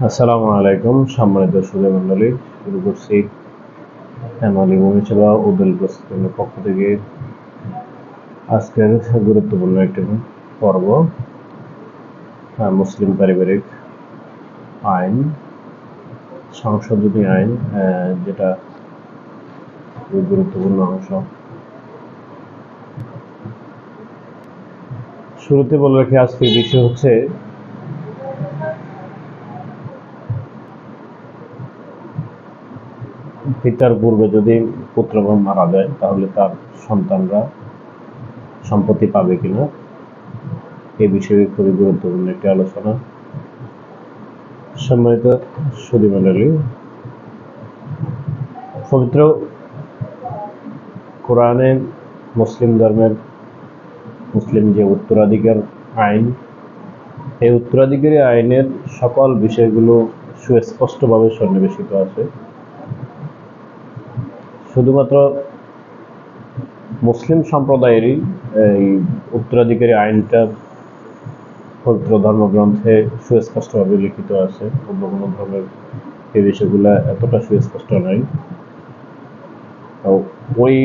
আসসালামু আলাইকুম সম্মানিত শ্রোতামণ্ডলী, শুরু করছি ফ্যামিলি পরিষেবা উদ্যোগ প্রস্তুতির পক্ষ থেকে আজকের গুরুত্বপূর্ণ একটি পর্ব, মুসলিম পারিবারিক আইন সংশোধনী আইন, যেটা খুবই গুরুত্বপূর্ণ অংশ। শুরুতে বলে রাখি, আজকের বিষয় হচ্ছে পিতার পূর্বে যদি পুত্রগণ মারা যায় তাহলে তার সন্তানরা সম্পত্তি পাবে কিনা, এই বিষয়ে খুবই গুরুত্বপূর্ণ একটি আলোচনা। সম্মানিত সুধীমণ্ডলী, পবিত্র কোরআনে মুসলিম ধর্মের মুসলিম যে উত্তরাধিকার আইন, এই উত্তরাধিকারী আইনের সকল বিষয়গুলো সুস্পষ্টভাবে সন্নিবেশিত আছে। শুধুমাত্র মুসলিম সম্প্রদায়েরই এই উত্তরাধিকারী আইনটা পবিত্র ধর্মগ্রন্থে সুস্পষ্টভাবে লিখিত আছে, অন্য কোনো ধর্মের এই বিষয়গুলো এতটা সুস্পষ্ট নয়। ওই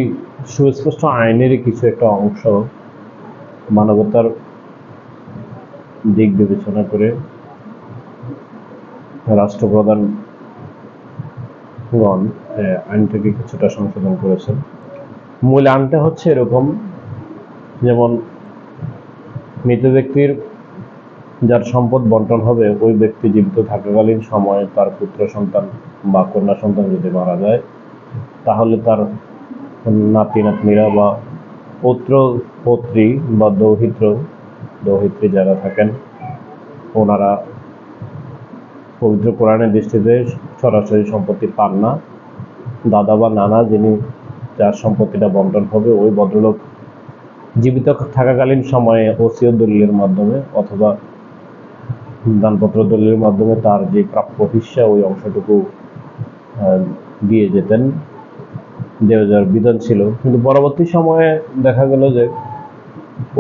সুস্পষ্ট আইনেরই কিছু একটা অংশ মানবতার দিক বিবেচনা করে রাষ্ট্রপ্রধানগণ আইনটাকে কিছুটা সংশোধন করেছেন। মূল আইনটা হচ্ছে এরকম, যেমন মৃত ব্যক্তির যার সম্পদ বন্টন হবে, ওই ব্যক্তি জীবিত থাকাকালীন সময়ে তার পুত্র সন্তান বা কন্যা সন্তান যদি মারা যায়, তাহলে তার নাতি নাতনিরা বা পুত্র পৌত্রী বা দৌহিত্রী যারা থাকেন, ওনারা পবিত্র কোরআনের দৃষ্টিতে সরাসরি সম্পত্তি পান না। দাদা বা নানা, যিনি যার সম্পত্তিটা বন্টন হবে, ওই ভদ্রলোক জীবিত থাকাকালীন সময়ে ওসিয়ত দলিলের মাধ্যমে অথবা দানপত্র দলিলের মাধ্যমে তার যে প্রাপ্য হিস্সা, ওই অংশটুকু দিয়ে যেতেন, দেওয়া যাওয়ার বিধান ছিল। কিন্তু পরবর্তী সময়ে দেখা গেল যে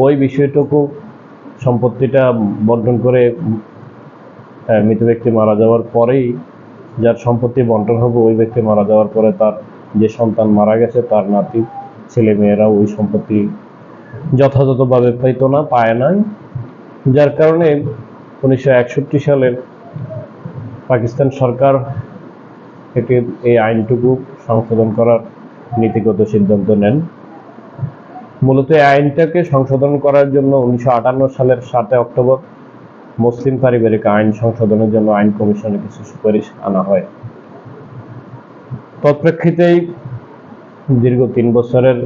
ওই বিষয়টুকু, সম্পত্তিটা বন্টন করে মৃত ব্যক্তি মারা যাওয়ার পরেই, যার সম্পত্তি বন্টন হবে, ওই ব্যক্তি মারা যাওয়ার পরে তার যে সন্তান মারা গেছে, তার নাতি ছেলে মেয়েরা ওই সম্পত্তি যথাযথভাবে পায় না। যার কারণে 1961 সালের পাকিস্তান সরকার এই আইনটুকু সংশোধন করার নীতিগত সিদ্ধান্ত নেন। মূলত এই আইনটাকে সংশোধন করার জন্য 1958 সালের 7 অক্টোবর মুসলিম পারিবারিক আইন সংশোধনের জন্য আইন কমিশনে কিছু সুপারিশ আনা হয়। তৎপ্রেক্ষিতেই দীর্ঘ 3 বছরের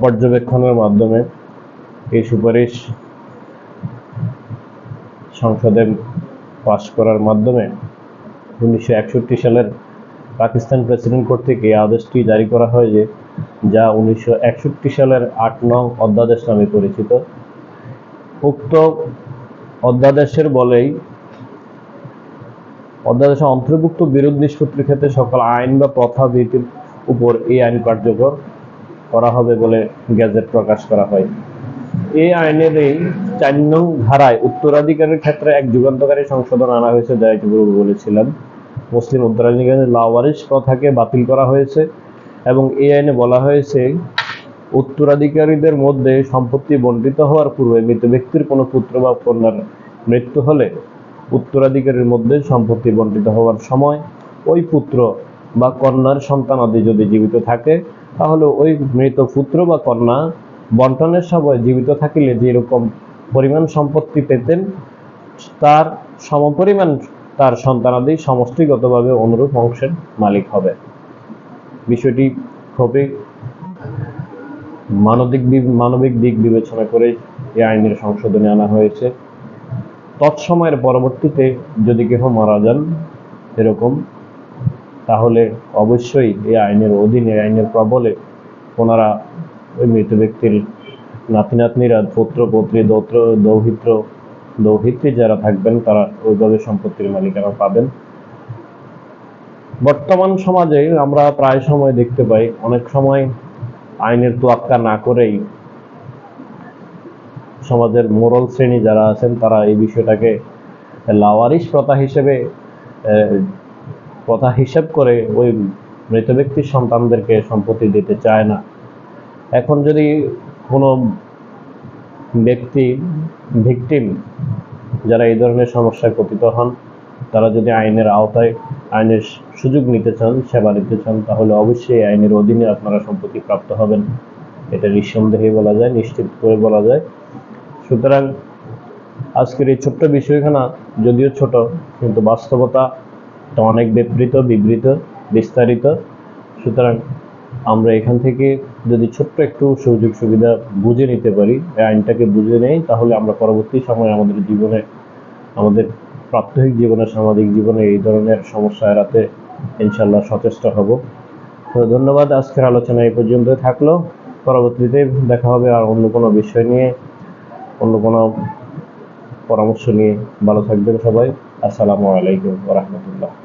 পর্যবেক্ষণের মাধ্যমে এই সুপারিশ সংসদে পাশ করার মাধ্যমে 1961 সালের পাকিস্তান প্রেসিডেন্ট কর্তৃক এই আদেশটি জারি করা হয়, যা 1961 সালের 8 নং অধ্যাদেশ নামে পরিচিত। উক্ত অধ্যাদেশের বলেই অধ্যাদেশে অন্তর্ভুক্ত বিরোধ নিষ্পত্তির ক্ষেত্রে সকল আইন বা প্রথা বিধির উপর এই আইন কার্যকর করা হবে বলে গেজেট প্রকাশ করা হয়। এই আইনের এই 4 নং ধারায় উত্তরাধিকারের ক্ষেত্রে এক যুগান্তকারী সংশোধন আনা হয়েছে, যা একটু পূর্বে বলেছিলাম। মুসলিম উত্তরাধিকারের লাওয়ারিশ প্রথাকে বাতিল করা হয়েছে এবং এই আইনে বলা হয়েছে, উত্তরাধিকারীদের মধ্যে সম্পত্তি বণ্টিত হওয়ার পূর্বে মৃত ব্যক্তির কোনো পুত্র বা কন্যার মৃত্যু হলে উত্তরাধিকারীর মধ্যে সম্পত্তি বণ্টিত হওয়ার সময় ওই পুত্র বা কন্যার সন্তানাদি যদি জীবিত থাকে, তাহলে ওই মৃত পুত্র বা কন্যা বন্টনের সময় জীবিত থাকিলে যেরকম পরিমাণ সম্পত্তি পেতেন, তার সমপরিমাণ তার সন্তানাদি সমষ্টিগতভাবে অনুরূপ অংশের মালিক হবে। বিষয়টি খুবই মানবিক দিক বিবেচনা করে এই আইনের সংশোধনে আনা হয়েছে। তৎসময়ের পরবর্তীতে যদি কেহ মারা যান এরকম, তাহলে অবশ্যই এই আইনের অধীনে, আইনের প্রবলে ওনারা ওই মৃত ব্যক্তির নাতি নাতনিরা, পুত্র পৌত্রী, দৌহিত্রী যারা থাকবেন, তারা ওইভাবে সম্পত্তির মালিকানা পাবেন। বর্তমান সমাজে আমরা প্রায় সময় দেখতে পাই, অনেক সময় আইনের তোয়াক্কা না করেই সমাজের মোরাল শ্রেণী যারা আছেন, তারা এই বিষয়টাকে লাওয়ারিশ প্রথা হিসেব করে ওই মৃত ব্যক্তির সন্তানদেরকে সম্পত্তি দিতে চায় না। এখন যদি কোনো ব্যক্তি ভিকটিম যারা এই ধরনের সমস্যায় পতিত হন, তারা যদি আইনের আওতায় আইনের সুযোগ নিতে চান, সেবা নিতে চান, তাহলে অবশ্যই আইনের অধীনে আপনারা সম্পত্তি প্রাপ্ত হবেন। এটা নিঃসন্দেহে বলা যায়, নিশ্চিত করে বলা যায়। সুতরাং আজকের এই ছোট্ট বিষয়খানা যদিও ছোট, কিন্তু বাস্তবতা অনেক বিবৃত, বিস্তারিত। সুতরাং আমরা এখান থেকে যদি ছোট্ট একটু সুযোগ সুবিধা বুঝে নিতে পারি, এই আইনটাকে বুঝে নেই, তাহলে আমরা পরবর্তী সময়ে আমাদের জীবনে, আমাদের প্রাত্যহিক জীবনে, সামাজিক জীবনে এই ধরনের সমস্যা এড়াতে ইনশাল্লাহ সচেষ্ট হব। তো ধন্যবাদ। আজকের আলোচনা এই পর্যন্ত থাকলো। পরবর্তীতে দেখা হবে আর অন্য কোনো বিষয় নিয়ে, অন্য কোনো পরামর্শ নিয়ে। ভালো থাকবেন সবাই। আসসালামু আলাইকুম ওয়া রাহমাতুল্লাহ।